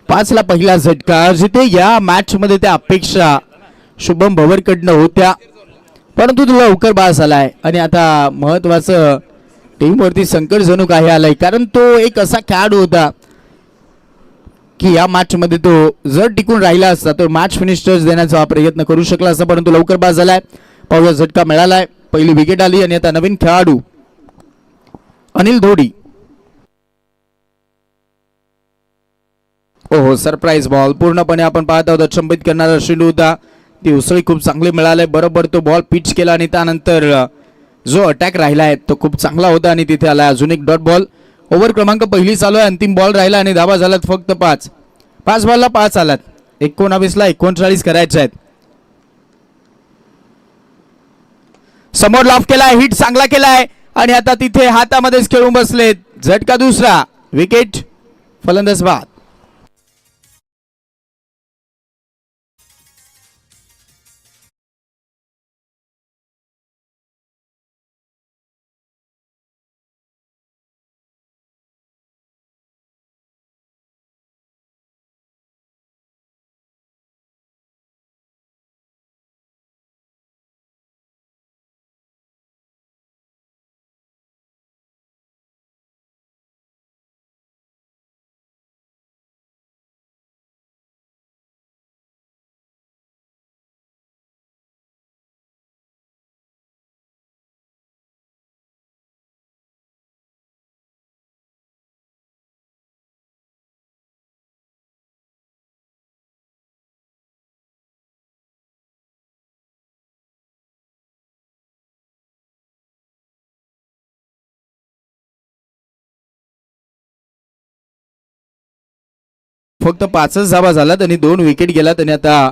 पाचला पहिला झटका, जिथे या मॅच मध्ये त्या अपेक्षा शुभम भवरकडनं होत्या, परंतु तुला लवकर बास आलाय आणि आता महत्वाचं टीमवरती संकट जणू काही आलंय, कारण तो एक असा खेळाडू होता की या मॅच मध्ये तो जर टिकून राहिला असता तर मॅच फिनिश टच देण्याचा प्रयत्न करू शकला असता, परंतु लवकर बास झालाय. पाहूया झटका मिळालाय, पहिली विकेट आली आणि आता नवीन खेळाडू अनिल धोडी. ओहो, सरप्राईज बॉल पूर्णपणे आपण पाहत आहोत अचंबित करणारा चेंडू होता. ती उसळी खूप चांगली मिळाली, बरोबर तो बॉल पिच केला आणि त्यानंतर जो अटॅक राहिला आहे तो खूप चांगला होता आणि तिथे आला अजून एक डॉट बॉल. ओव्हर क्रमांक पहिली चालू आहे, अंतिम बॉल राहिला आणि धावा झाल्यात फक्त 5. 5 बॉलला 5 आलात. 19ला 39 करायचे आहेत. समोर लॉफ केलाय, हिट चांगला केलाय आणि आता तिथे हातामध्येच खेळून बसलेत. झटका दुसरा, विकेट, फलंदाज बाद. फक्त 5च धावा झाल्यात आणि 2 विकेट गेलात आणि आता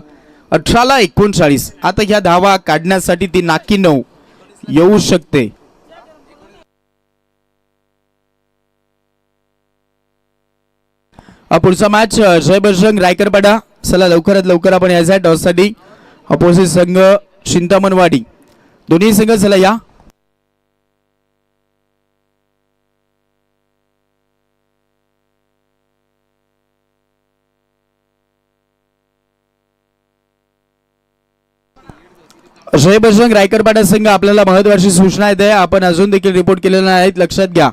18ला 39. आता ह्या धावा काढण्यासाठी ती नाकी 9 येऊ शकते. पुढचा मॅच जय बजरंग रायकरपाडा. चला लवकरात लवकर आपण यायचं टॉससाठी. अपोजिट संघ चिंतामणवाडी. दोन्ही संघ चला या. जय बजरंग रायकरपाडा संघ आपल्याला महत्वाची सूचना येते, आपण अजून देखील रिपोर्ट केलेल्या नाहीत, लक्षात घ्या.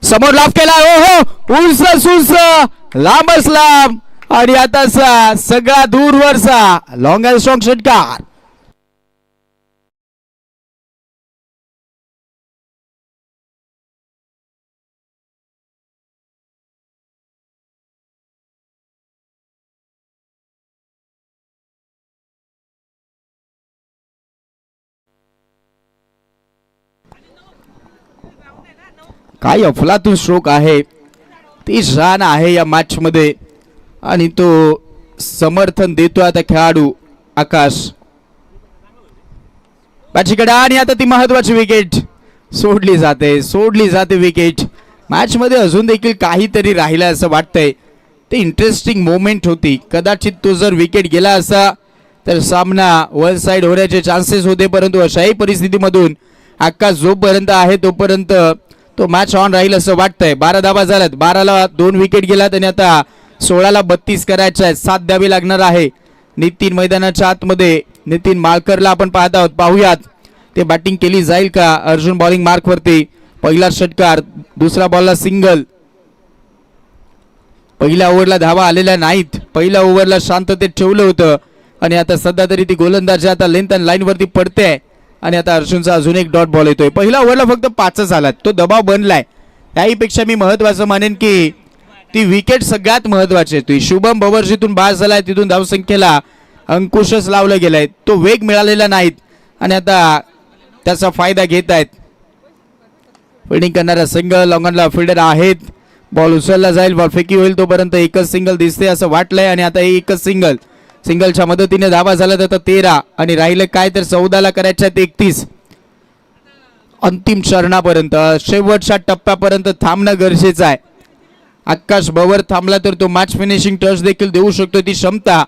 समोर लाफ केला, ओहो उंच सुंच लांबच लांब आणि आता सगळा दूरवरचा लॉंग अँड स्ट्रॉंग षटकार. काय अफलातून स्ट्रोक आहे, ती जाण आहे या मॅच मध्ये आणि तो समर्थन देतो आता खेळाडू आकाश. बॅटचीकडे आणि आता ती महत्वाची विकेट सोडली जाते विकेट. मॅच मध्ये अजून देखील काहीतरी राहिलं असं वाटतंय. ते इंटरेस्टिंग मोमेंट होती. कदाचित तो जर विकेट गेला असा तर सामना वन साइड होण्याचे चान्सेस होते, परंतु अशाही परिस्थितीमधून आकाश जोपर्यंत आहे तोपर्यंत तो मॅच ऑन राहील असं वाटतंय. 12 धावा झाल्यात, 12ला 2 विकेट गेलात आणि आता 16ला 32 करायच्या आहेत. 7 द्यावी लागणार आहे. नितीन मैदानाच्या आतमध्ये नितीन माळकरला आपण पाहत आहोत. पाहूयात ते बॅटिंग केली जाईल का? अर्जुन बॉलिंग मार्कवरती, पहिला षटकार, दुसरा बॉलला सिंगल. पहिल्या ओव्हरला धावा आलेल्या नाहीत, पहिल्या ओव्हरला शांततेत ठेवलं होतं आणि आता सध्या तरी ती गोलंदाजी आता लेंथ अँड लाईन वरती पडते आणि आता अर्जुनचा अजून एक डॉट बॉल येतोय. पहिल्या ओव्हरला फक्त 5च आलात, तो दबाव बनलाय. त्याहीपेक्षा मी महत्वाचं मानेन की ती विकेट सगळ्यात महत्वाची आहे. ती शुभम बवर्जीतून बाद झालाय, तिथून धावसंख्येला अंकुशच लावलं गेलाय, तो वेग मिळालेला नाहीत आणि आता त्याचा फायदा घेत आहेत. फिल्डिंग करणारा सिंगल, लॉंगनला फिल्डर आहेत, बॉल उचलला जाईल, बॉल फेकी होईल तोपर्यंत एकच सिंगल दिसते असं वाटलंय आणि आता एकच सिंगल. सिंगलच्या मदतीने धावा झाला तर 13 आणि राहिलं काय तर 14ला करायच्या 31. अंतिम चरणापर्यंत, शेवटच्या टप्प्यापर्यंत थांबणं गरजेचं आहे. आकाश बवर थांबला तर तो मॅच फिनिशिंग टच देखील देऊ शकतो. ती क्षमता,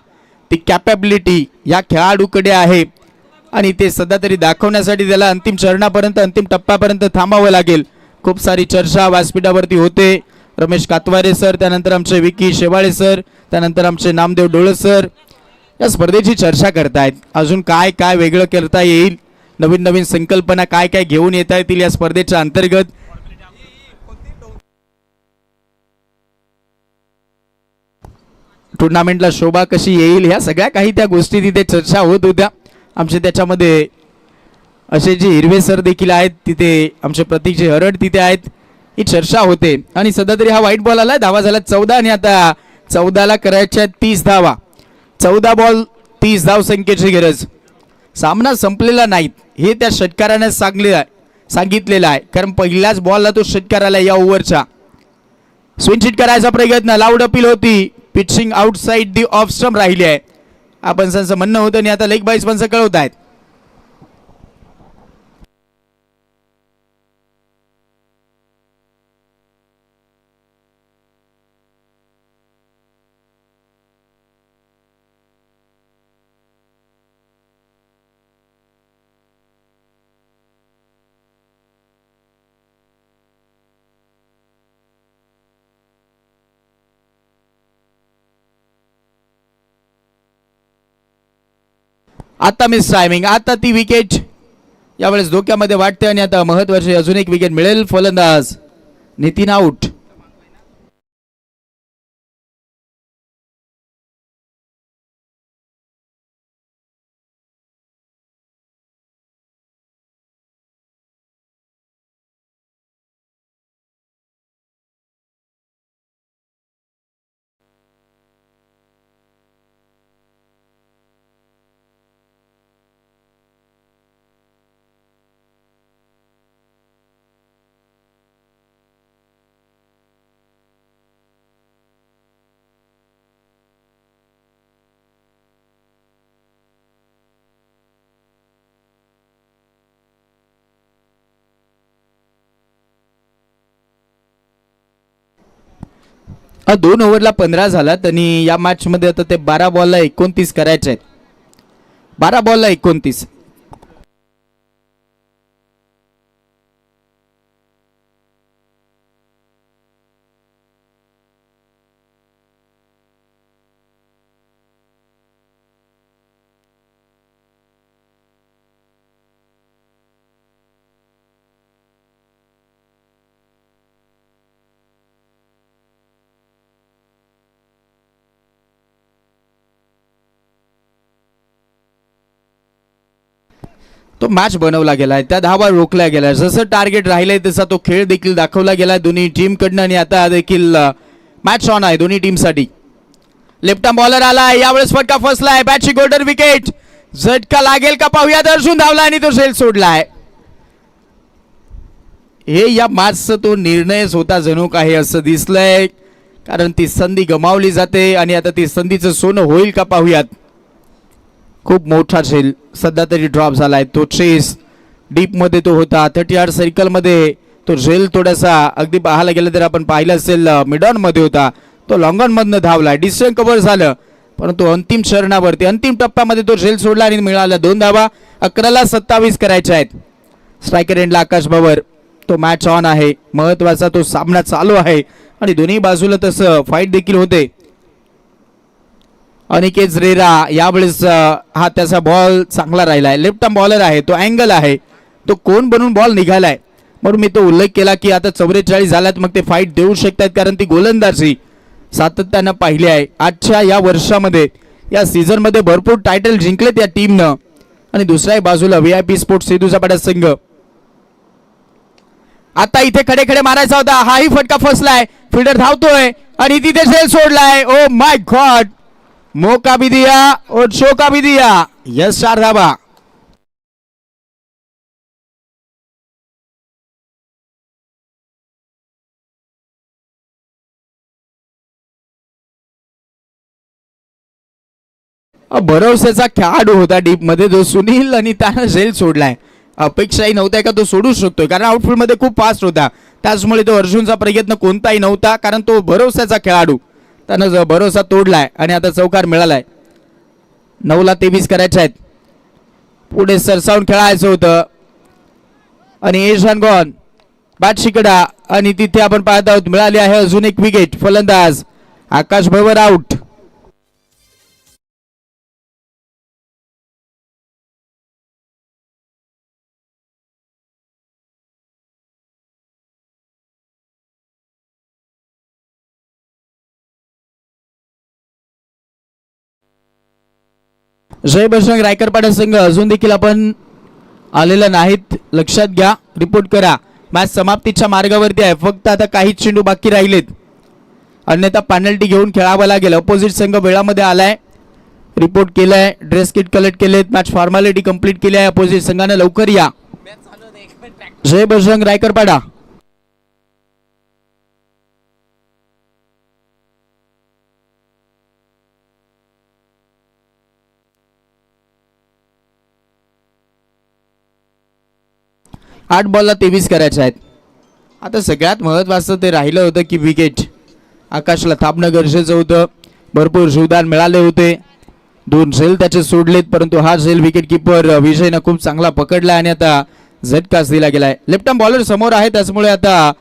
ती कॅपॅबिलिटी या खेळाडूकडे आहे आणि ते सध्या तरी दाखवण्यासाठी त्याला अंतिम चरणापर्यंत, अंतिम टप्प्यापर्यंत थांबावं लागेल. खूप सारी चर्चा व्यासपीठावरती होते. रमेश कातवारे सर, त्यानंतर आमचे विकी शेवाळे सर, त्यानंतर आमचे नामदेव डोळे सर या स्पर्धेची चर्चा करतायत. अजून काय काय वेगळं करता येईल, नवीन नवीन संकल्पना काय काय घेऊन येता येतील या स्पर्धेच्या अंतर्गत. टुर्नामेंटला शोभा कशी येईल, ह्या सगळ्या काही त्या गोष्टी तिथे चर्चा होत होत्या. आमचे त्याच्यामध्ये असे जे हिरवे सर देखील आहेत, तिथे आमचे प्रतीकचे हरड तिथे आहेत, ही चर्चा होते. आणि सध्या तरी हा व्हाईट बॉल आला, धावा झाला 14 आणि आता 14ला करायच्या 30 धावा. 14 बॉल 30 धाव संख्येची गरज. सामना संपलेला नाहीत हे त्या षटकाराने सांगितलेलं आहे, कारण पहिल्याच बॉलला तो षटकार आला या ओव्हरचा. स्विंग हिट करायचा प्रयत्न, लाऊड अपील होती, pitching outside the off stump राहिली आहे आपण त्यांचं म्हणणं होतं आणि आता लेग बाईस पंच कळवत आहेत. आता मिस टायमिंग, आता ती विकेट यावेळेस धोक्यामध्ये वाटते आणि आता महत्वाची अजून एक विकेट मिळेल. फलंदाज नितीन आउट. हा 2 ओव्हरला 15 झालात आणि या मॅच मध्ये आता ते 12 बॉलला 29 करायचे आहेत. 12 बॉलला 29. तो मॅच बनवला गेलाय, त्या धावा रोखल्या गेल्या, जसं टार्गेट राहिलंय तसा तो खेळ देखील दाखवला गेलाय दोन्ही टीम कडनं आणि आता देखील मॅच ऑन आहे दोन्ही टीम साठी. लेफ्ट आर्म बॉलर आलाय, यावेळेस फटका फसलाय, बॅटची गोल्डन विकेट, झटका लागेल का पाहूयात. अर्जुन धावला आणि तो झेल सोडलाय. हे या मॅचचा तो निर्णयच होता जणू काही असं दिसलंय, कारण ती संधी गमावली जाते आणि आता ती संधीचं सोनं होईल का पाहूयात. खूप मोठा झेल सध्या तरी ड्रॉप झालाय. तो चेस डीप मध्ये तो होता, 30 सर्कल मध्ये तो झेल थोडासा अगदी पाहायला गेलं तर आपण पाहिलं असेल मिडॉन मध्ये होता, तो लॉंगॉन मधनं धावला, डिस्टन्स कव्हर झालं, परंतु अंतिम चरणावरती अंतिम टप्प्यामध्ये तो झेल सोडला आणि मिळाला 2 धावा. 11ला 27 करायच्या आहेत. स्ट्रायकर एंडला आकाश बवर. तो मॅच ऑन आहे, महत्वाचा तो सामना चालू आहे आणि दोन्ही बाजूला तसं फाईट देखील होते. अनिकेत रेरा यावेळेस हा त्याचा बॉल चांगला राहिलाय, लेफ्ट आर्म बॉलर आहे, तो अँगल आहे, तो कोण बनून बॉल निघालाय, म्हणून मी तो उल्लेख केला की आता 44 झाल्यात, मग ते फाईट देऊ शकतात कारण ती गोलंदाजी सातत्यानं पाहिली आहे आजच्या या वर्षामध्ये. या सीझनमध्ये भरपूर टायटल जिंकलेत या टीमनं. आणि दुसऱ्या बाजूला VIP स्पोर्ट्स सेदूचा पाडा संघ. आता इथे खडे खडे मारायचा होता, हाही फटका फसलाय, फिल्डर धावतोय आणि तिथे झेल सोडलाय. ओ माय गॉड, मौका भी दिया और शोका भी दिया. यस 4 धाबा. भरवसेचा खेळाडू होता डीप मध्ये जो सुनील, आणि त्यानं झेल सोडलाय. अपेक्षाही नव्हत्या का तो सोडू शकतोय, कारण आउटफील्ड मध्ये खूप फास्ट होता. त्याचमुळे तो अर्जुनचा प्रयत्न कोणताही नव्हता, कारण तो भरवसेचा खेळाडू, त्यानं भरोसा तोडलाय आणि आता चौकार मिळालाय. 9ला 23 करायचे आहेत. पुढे सरसावून खेळायचं होतं आणि एशान गॉन बॅट शिकडा, आणि तिथे आपण पाहत आहोत मिळाली आहे अजून एक विकेट. फलंदाज आकाश भवर आउट. जय बजरंग रायकरपाडा संघ अजून देखील आपण आलेला नाहीत, लक्षात घ्या, रिपोर्ट करा. मॅच समाप्तीच्या मार्गावरती आहे, फक्त आता काहीच चेंडू बाकी राहिलेत, अन्यथा पेनल्टी घेऊन खेळावं लागेल. अपोजिट संघ वेळामध्ये आलाय, रिपोर्ट केलाय, ड्रेस किट कलेक्ट केलेत, मॅच फॉर्मॅलिटी कंप्लीट केली आहे. अपोजिट संघाने लवकर या. जय बजरंग रायकरपाडा. आठ बॉलला 23 करायचे आहेत. आता सगळ्यात महत्त्वाचं ते राहिलं होतं की विकेट आकाशला थांबणं गरजेचं होतं. भरपूर जीवदान मिळाले होते, 2 झेल त्याचे सोडलेत, परंतु हा झेल विकेट किपर विजयनं खूप चांगला पकडला आणि आता झटकाच दिला गेलाय. लेफ्ट आर्म बॉलर समोर आहे, त्याचमुळे आता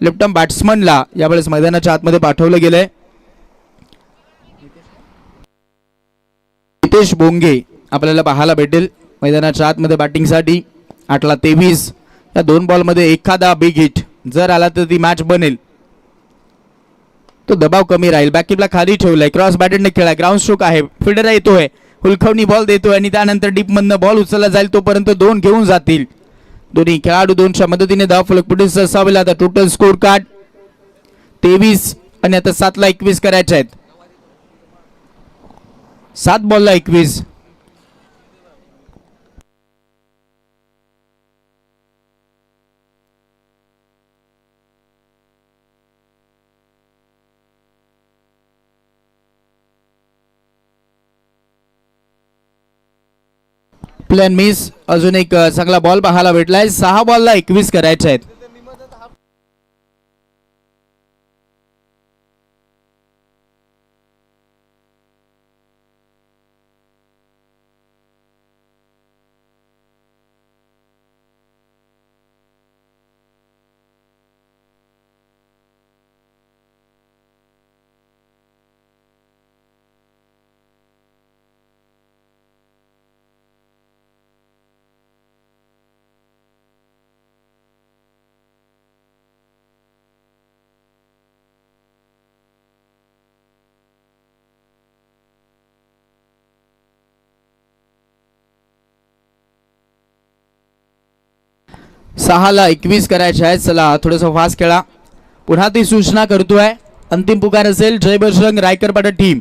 लेफ्ट आर्म बॅट्समनला यावेळेस मैदानाच्या आतमध्ये पाठवलं गेलंय. नितेश बोंगे आपल्याला पाहायला भेटेल मैदानाच्या आतमध्ये बॅटिंगसाठी. 8ला 23. या 2 बॉलमध्ये एखादा बिग हिट जर आला तर ती मॅच बनेल. तो दबाव कमी राहील. बॅककीपला खाली ठेवलाय, क्रॉस बॅटेडने खेळा, ग्राउंड स्ट्रोक आहे, फिल्डर येतोय, हुलखवणी बॉल देतोय आणि त्यानंतर डीप मधनं बॉल उचलला जाईल, तोपर्यंत 2 घेऊन जातील दोन्ही खेळाडू. 2च्या मदतीने धाव फलक पुढे सरसावेल. आता टोटल स्कोर कार्ड 23 आणि आता 7ला 21 करायचे आहेत. 7 बॉलला 21. Plan miss. अजून एक चांगला बॉल पाहायला भेटलाय. 6 बॉलला 21 करायचे आहेत. सहाला 21 करायचे आहेत. चला थोडंसं फास्ट खेळा. पुन्हा ती सूचना करतोय, अंतिम पुकार असेल जय बजरंग रायकरपाडा टीम.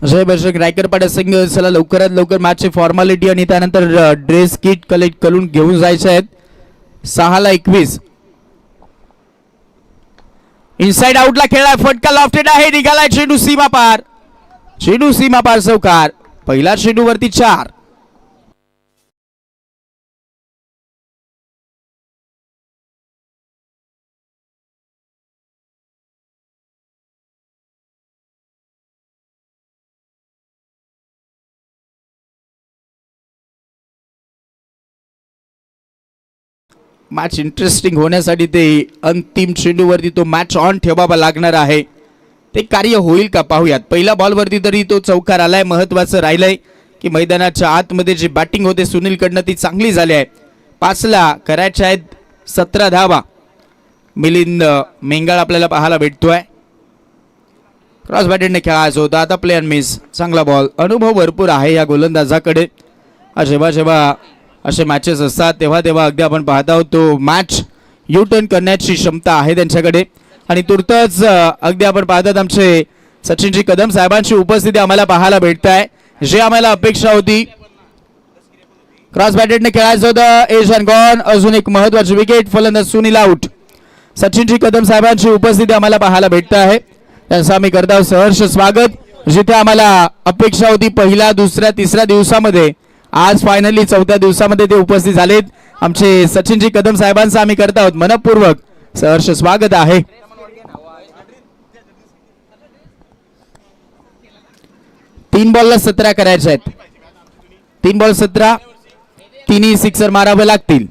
जय बजरंग रायकरपाडा संघ चला लवकरात लवकर मॅचची फॉर्मॅलिटी आणि त्यानंतर ड्रेस किट कलेक्ट करून घेऊन जायचे आहेत. 6ला 21. इनसाइड आउटला खेळाय, फटका लॉफ्टेड आहे, निघालाय चेंडू सीमा पार. चेंडू सीमा पार चौकार. पहिला चेंडू वरती 4. मॅच इंटरेस्टिंग होण्यासाठी ते अंतिम चेंडूवरती तो मॅच ऑन ठेवावा लागणार आहे. ते कार्य होईल का पाहूयात. पहिल्या बॉलवरती तरी तो चौकार आलाय. महत्वाचं राहिलंय की मैदानाच्या आतमध्ये जी बॅटिंग होते सुनीलकडनं ती चांगली झाली आहे. 5ला करायच्या आहेत 17 धावा. मिलिंद मेंगाळ आपल्याला पाहायला भेटतोय. क्रॉस बॅटेडने खेळायचं होता. आता प्ले अँड मिस. चांगला बॉल. अनुभव भरपूर आहे या गोलंदाजाकडे. जेव्हा जेव्हा असे मॅचेस असतात तेव्हा तेव्हा अगदी आपण पाहत आहोत तो मॅच यू टर्न करण्याची क्षमता आहे त्यांच्याकडे. आणि तुर्तच अगदी आपण पाहतात आमचे सचिनजी कदम साहेबांची उपस्थिती आम्हाला पाहायला भेटत आहे, जे आम्हाला अपेक्षा होती. क्रॉस बॅटेडने खेळायचं होतं. Edge and gone. अजून एक महत्वाची विकेट. फलंदाज सुनील आउट. सचिनजी कदम साहेबांची उपस्थिती आम्हाला पाहायला भेटत आहे. त्यांचं आम्ही करत आहोत सहर्ष स्वागत. जिथे आम्हाला अपेक्षा होती पहिल्या दुसऱ्या तिसऱ्या दिवसामध्ये, आज फायनली 4थ्या दिवसामध्ये ते उपस्थित झालेत. आमचे सचिनजी कदम साहेबांचं आम्ही करत आहोत मनपूर्वक सहर्ष स्वागत आहे. तीन बॉलला 17 करायचे आहेत. 3 बॉल 17. तिन्ही सिक्सर मारावे लागतील.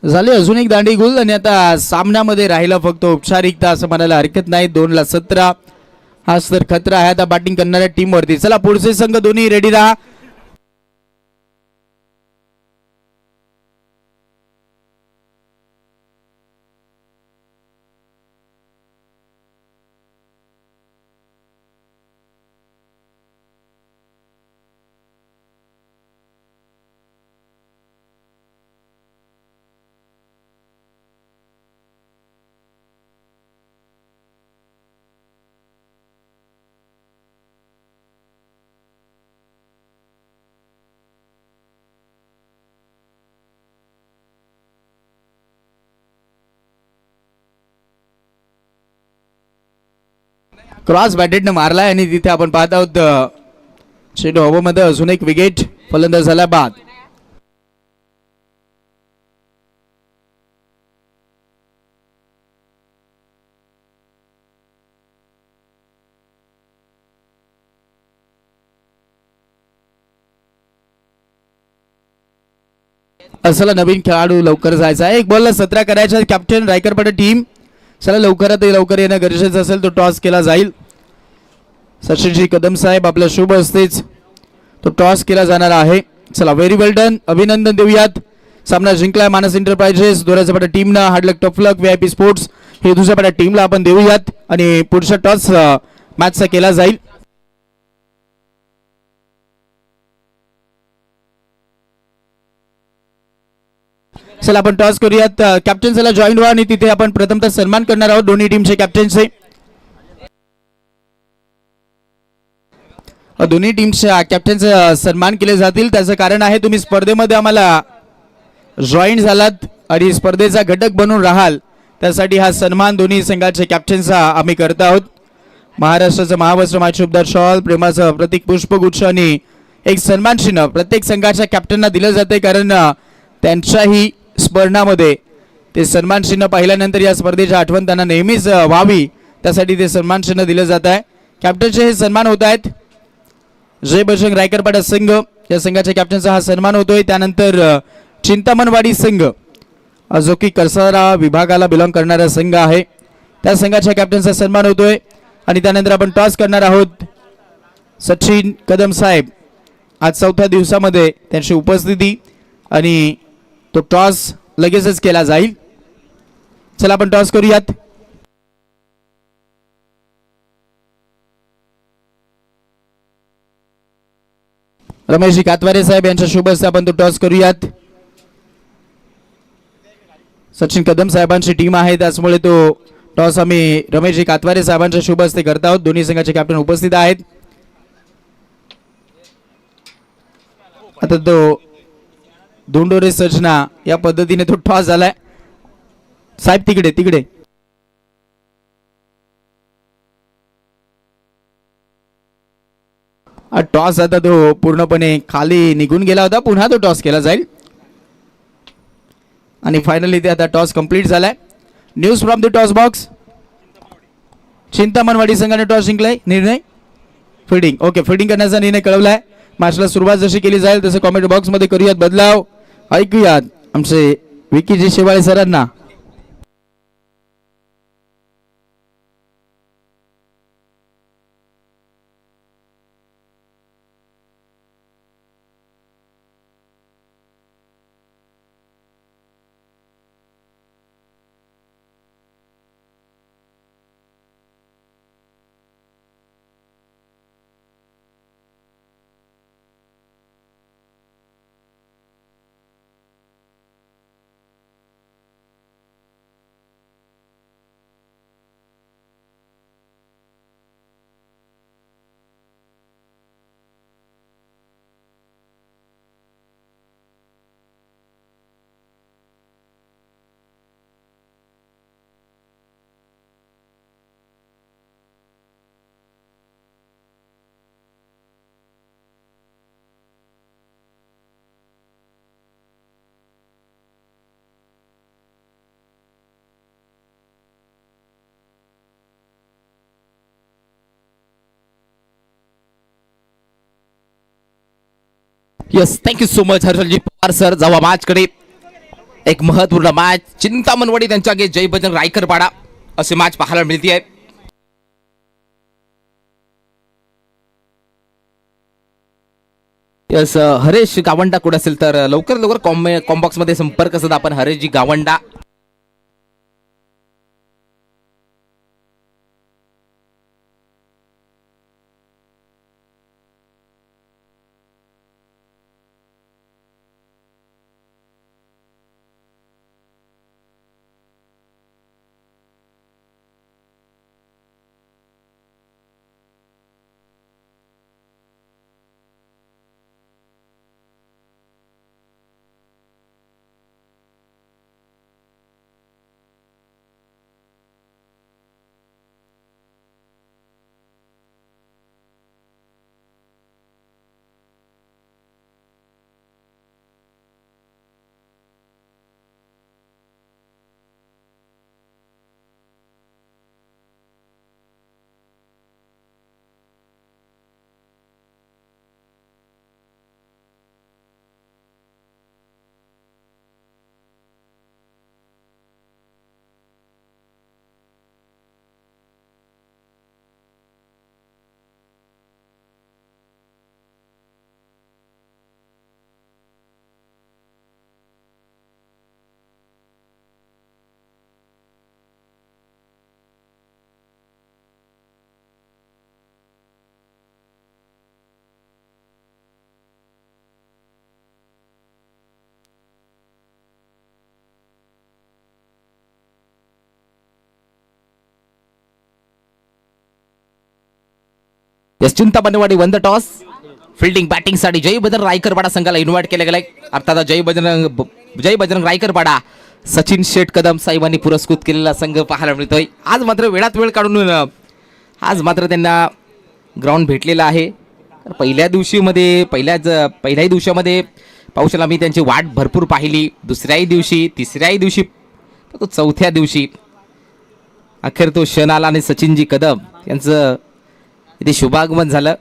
झाले अजून एक दांडी गुल. आणि आता सामन्यामध्ये राहिला फक्त औपचारिकता असं म्हणायला हरकत नाही. 2ला 17 हाच तर खतरा आहे आता बॅटिंग करणाऱ्या टीम वरती. चला पुढचे संघ दोन्ही रेडी राहा. क्रॉस बॅटेडने मारलाय आणि तिथे आपण पाहत आहोत चेंडू हवेमध्ये. अजून एक विकेट. फलंदाज झाला बाद. असला नवीन खेळाडू लवकर जायचा आहे. 1 बॉलला 17 करायचा. Captain Raikarpade team. चला लवकरात लवकर येणं गरजेचं असेल. तो टॉस केला जाईल. सचिनजी कदम साहेब आपल्या शुभ असतेच तो टॉस केला जाणार आहे. चला व्हेरी वेल डन. अभिनंदन देऊयात. सामना जिंकलाय मानस एंटरप्राइजेस. दोऱ्याच्या टीमनं. हार्ड लक टफ लक VIP स्पोर्ट्स हे दुसऱ्या टीमला आपण देऊयात. आणि पुढचा टॉस मॅचचा केला जाईल. चला आपण टॉस करूयात. कॅप्टन चला जॉईन व्हा आणि तिथे आपण प्रथमतः सन्मान करणार आहोत दोन्ही टीमचे कॅप्टनचे. दोन्ही टीमच्या कॅप्टनचे सन्मान केले जातील. त्याचं कारण आहे तुम्ही स्पर्धेमध्ये आम्हाला जॉईन झालात आणि स्पर्धेचा घटक बनून राहाल, त्यासाठी हा सन्मान दोन्ही संघाच्या कॅप्टनचा आम्ही करत आहोत. महाराष्ट्राचं महावस्त्र मायशोबदार शॉल, प्रेमाचं प्रतीक पुष्पगुच्छ आणि एक सन्मान चिन्ह प्रत्येक संघाच्या कॅप्टनना दिलं जाते, कारण त्यांच्याही स्पर्धामध्ये ते सन्मान चिन्ह पाहिल्यानंतर या स्पर्धेची आठवण त्यांना नेहमीच व्हावी, त्यासाठी ते सन्मान चिन्ह दिलं जात आहे. कॅप्टनचे हे सन्मान होत आहेत. जय बजरंग रायकरपाडा संघ या संघाच्या कॅप्टनचा हा सन्मान होतोय. त्यानंतर चिंतामणवाडी संघ जो की करसारा विभागाला बिलॉंग करणारा संघ आहे, त्या संघाच्या कॅप्टनचा सन्मान होतोय. आणि त्यानंतर आपण टॉस करणार आहोत. सचिन कदम साहेब आज 4थ्या दिवसामध्ये त्यांची उपस्थिती आणि तो टॉस लगेचच केला जाईल. चला आपण टॉस करूयात. रमेशजी कातवारे साहेब यांच्या शुभ हस्ते आपण तो टॉस करूयात. सचिन कदम साहेबांची टीम आहे, त्याचमुळे तो टॉस आम्ही रमेशजी कातवारे साहेबांच्या शुभ हस्ते करत आहोत. दोन्ही संघाचे कॅप्टन उपस्थित आहेत. आता तो दोंडोरे सर्जना या पद्धतीने तो टॉस झालाय. साहेब तिकडे टॉस आता तो पूर्णपणे खाली निघून गेला होता. पुन्हा तो टॉस केला जाईल आणि फायनली ते आता टॉस कंप्लीट झालाय. News from the toss box. Chintamanwadi संघाने टॉस जिंकलाय. निर्णय फिल्डिंग. ओके, फिल्डिंग करण्याचा निर्णय कळवलाय. मॅचला सुरुवात जशी केली जाईल तसं कॉमेंट बॉक्समध्ये करूयात बदलाव. ऐकूयात आमचे विकीजी शेवाळे सरांना. यस, थँक्यू सो मच हर्षलजी पवार सर. जावा मॅचकडे. एक महत्वपूर्ण मॅच चिंतामणवाडी त्यांच्या गे जय बजरंग रायकर पाडा असे मॅच पाहायला मिळते आहे. यस, हरेश गावंडा कुठे असेल तर लवकर लवकर कॉम्बॉक्स मध्ये संपर्क साधा आपण. हरेशजी Gavanda. Yes, Chintamanwadi won the toss. Fielding batting साठी जय बजरंग रायकरपाडा संघाला इन्व्हाइट केलं गेलंय. अर्थात जय बजरंग रायकरपाडा सचिन शेठ कदम साहेबांनी पुरस्कृत केलेला संघ पाहायला मिळतोय. आज मात्र वेळात वेळ काढून आज मात्र त्यांना ग्राउंड भेटलेला आहे. पहिल्याही दिवसामध्ये पाहू शकला मी त्यांची वाट भरपूर पाहिली. दुसऱ्याही दिवशी, तिसऱ्याही दिवशी, तो चौथ्या दिवशी अखेर तो क्षण आला आणि सचिनजी कदम यांचं इथे शुभागमन झालं.